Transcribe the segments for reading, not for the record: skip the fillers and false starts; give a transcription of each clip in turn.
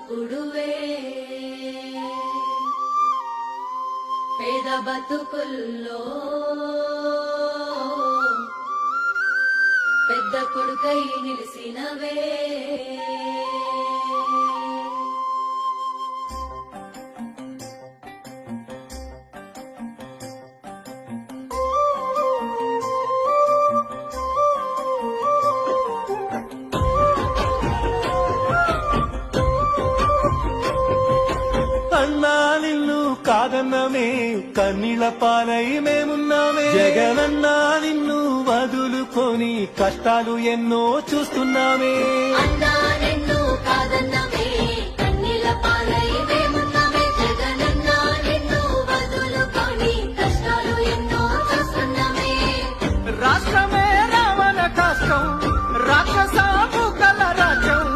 చప్పుడువే పేద బతుకుల్లో పెద్ద కొడుకై నిలిసినవే అన్నా నిన్ను కాదన్నమే కన్నీళ్ల పాలై మేమున్నామే జగనన్నా నిన్ను వదులుకొని కష్టాలు ఎన్నో చూస్తున్నామే అన్నా నిన్ను కాదన్నమే కన్నీళ్ల పాలై మేమున్నామే జగనన్నా నిన్ను వదులుకొని కష్టాలు ఎన్నో చూస్తున్నామే రాష్ట్రమే రావణ కష్టం రాక్షస కల రాజ్యం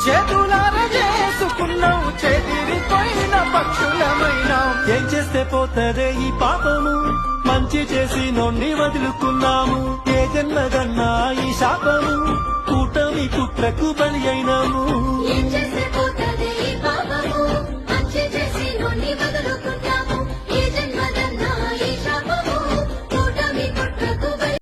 చేతులార చేసుకున్నావు చెదిరిపోయిన పక్షులమైనా ఏం చేస్తే పోతదే ఈ పాపము మంచి చేసి నొండి వదులుకున్నాము ఏ జన్మగన్నా ఈ శాపము కూటమి కుట్రకు బలి అయినాము ఏం చేసి